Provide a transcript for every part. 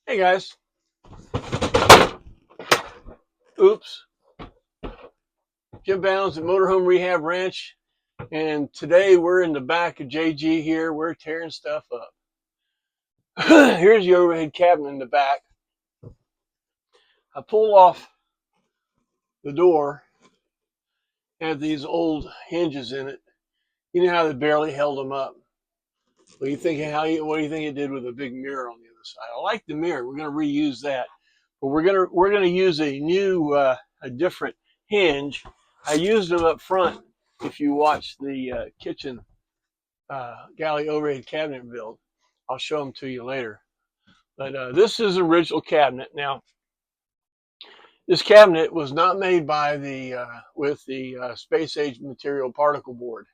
Hey guys. Oops. Jim Bounds at Motor Home Rehab Ranch. And today we're in the back of JayGee here. We're tearing stuff up. Here's the overhead cabinet in the back. I pull off the door. Had these old hinges in it. You know how they barely held them up. What do you think it did with a big mirror on the other side? I like the mirror. We're going to reuse that. But we're going to use a new a different hinge. I used them up front. If you watch the kitchen galley overhead cabinet build, I'll show them to you later. But this is an original cabinet. Now, this cabinet was not made by with the space age material particle board.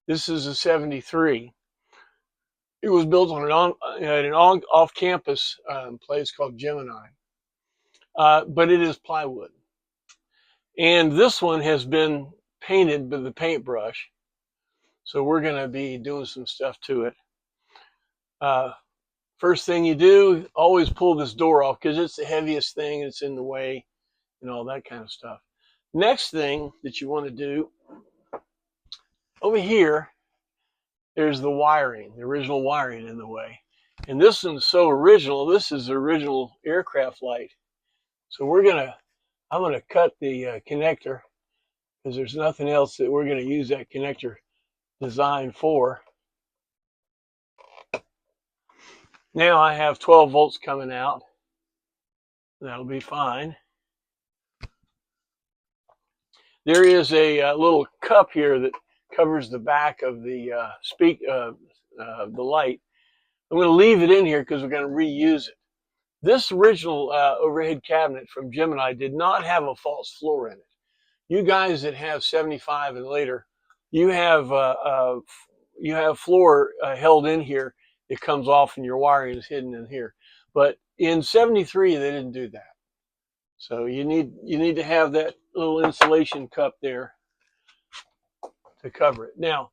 This is a 73. It was built on an off-campus place called Gemini, but it is plywood. And this one has been painted with the paintbrush, so we're going to be doing some stuff to it. First thing you do, always pull this door off because it's the heaviest thing. It's in the way and all that kind of stuff. Next thing that you want to do, over here, there's the wiring, the original wiring in the way. And this one's so original. This is the original aircraft light. So I'm going to cut the connector because there's nothing else that we're going to use that connector design for. Now I have 12 volts coming out. That'll be fine. There is a little cup here that covers the back of the the light. I'm going to leave it in here because we're going to reuse it. This original overhead cabinet from Gemini did not have a false floor in it. You guys that have 75 and later, you have floor held in here. It comes off and your wiring is hidden in here. But in 73, they didn't do that. So you need to have that little insulation cup there to cover it. Now,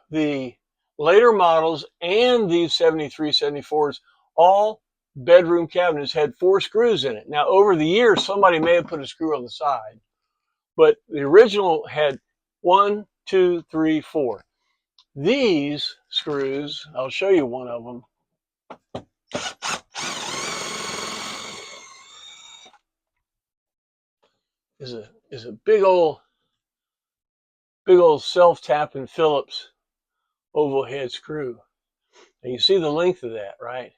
the later models and these 73, 74s, all bedroom cabinets had 4 screws in it. Now, over the years, somebody may have put a screw on the side, but the original had 1, 2, 3, 4. These screws, I'll show you one of them. Is a big old self-tapping Phillips oval head screw. And you see the length of that, right?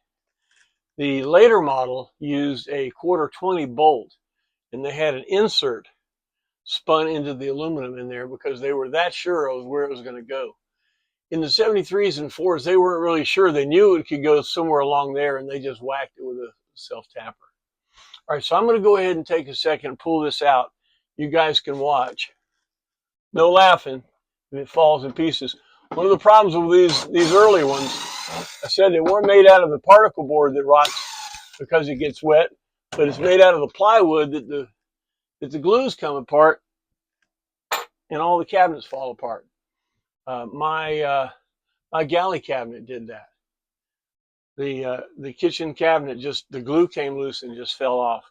The later model used a 1/4-20 bolt, and they had an insert spun into the aluminum in there because they were that sure of where it was going to go. In the 73s and 4s, they weren't really sure. They knew it could go somewhere along there, and they just whacked it with a self-tapper. All right, so I'm going to go ahead and take a second and pull this out. You guys can watch. No laughing if it falls in pieces. One of the problems with these early ones, I said they weren't made out of the particle board that rots because it gets wet, but it's made out of the plywood that the glues come apart and all the cabinets fall apart. My galley cabinet did that. The kitchen cabinet, just the glue came loose and just fell off.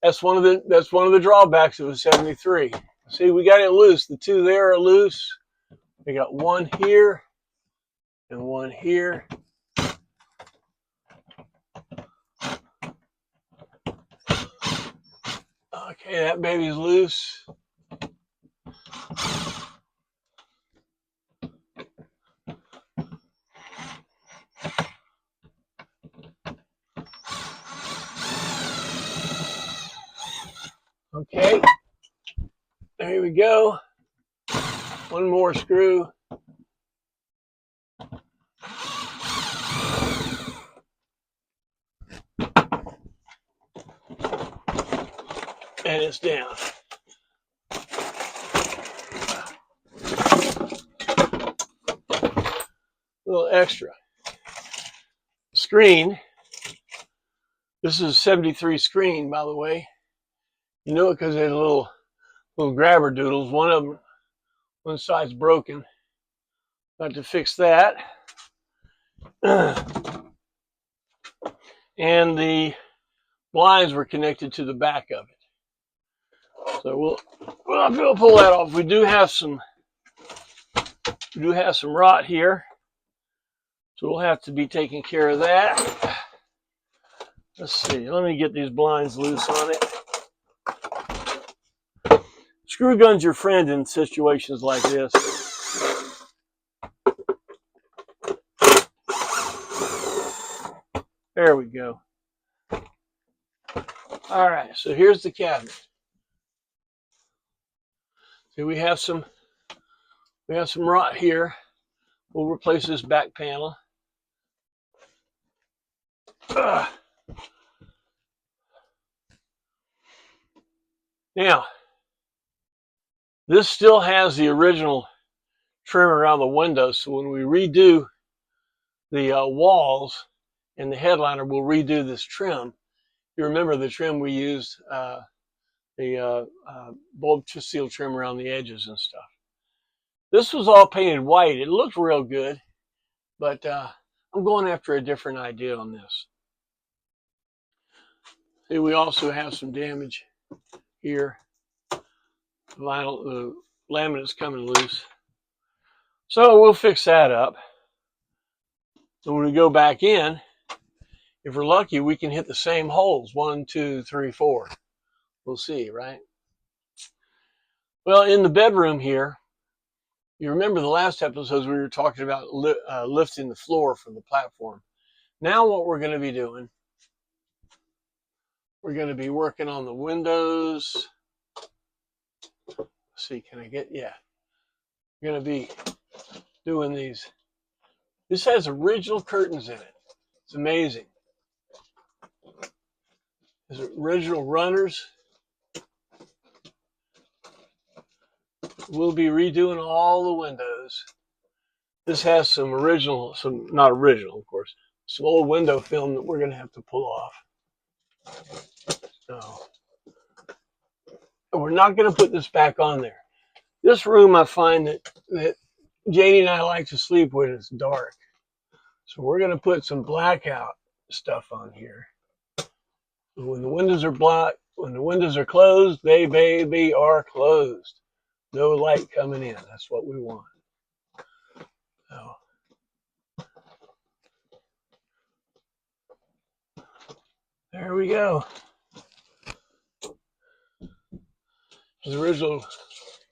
That's one of the drawbacks of a 73. See, we got it loose. The 2 there are loose. We got 1 here and 1 here. Okay, that baby's loose. Okay, there we go. 1 more screw. And it's down. A little extra. Screen. This is a 73 screen, by the way. You know it because they had little grabber doodles. One side's broken. Got to fix that. and the blinds were connected to the back of it. So we'll pull that off. We do have some rot here, so we'll have to be taking care of that. Let's see. Let me get these blinds loose on it. Screw gun's your friend in situations like this. There we go. All right, so here's the cabinet. See, we have some rot here. We'll replace this back panel. Now, this still has the original trim around the windows, so when we redo the walls and the headliner, we'll redo this trim. You remember the trim we used, the bulb seal trim around the edges and stuff. This was all painted white. It looked real good, but I'm going after a different idea on this. See, we also have some damage here. The laminate's coming loose. So we'll fix that up. So when we go back in, if we're lucky, we can hit the same holes. 1, 2, 3, 4. We'll see, right? Well, in the bedroom here, you remember the last episodes we were talking about lifting the floor from the platform. Now what we're going to be doing, we're going to be working on the windows. Let's see, can I get, yeah. We're going to be doing these. This has original curtains in it. It's amazing. There's original runners. We'll be redoing all the windows. This has some not original, of course, some old window film that we're going to have to pull off. So, we're not going to put this back on there. This room, I find that Janie and I like to sleep when it's dark. So we're going to put some blackout stuff on here. When the windows are black, when the windows are closed, they baby are closed. No light coming in. That's what we want. So, there we go. There's the original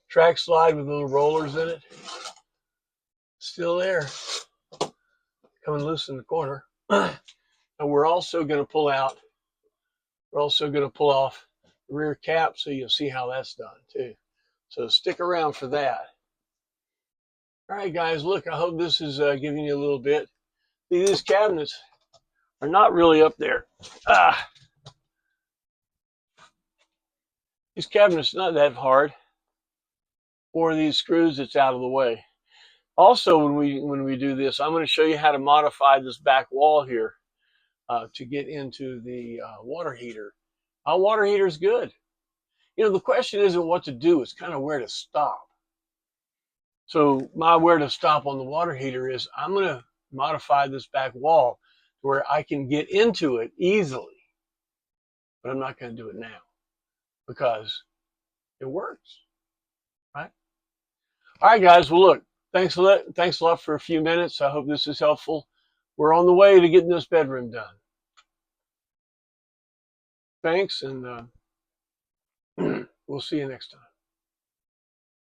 track slide with little rollers in it. Still there. Coming loose in the corner. And we're also going to pull off the rear cap, so you'll see how that's done too. So stick around for that. All right, guys, look, I hope this is giving you a little bit. See, these cabinets are not really up there. These cabinets are not that hard. Or these screws, it's out of the way. Also, when we do this, I'm going to show you how to modify this back wall here to get into the water heater. Our water heater is good. You know, the question isn't what to do, it's kind of where to stop. So my where to stop on the water heater is I'm going to modify this back wall where I can get into it easily. But I'm not going to do it now because it works, right? All right, guys. Well, look, thanks a lot for a few minutes. I hope this is helpful. We're on the way to getting this bedroom done. Thanks, and we'll see you next time.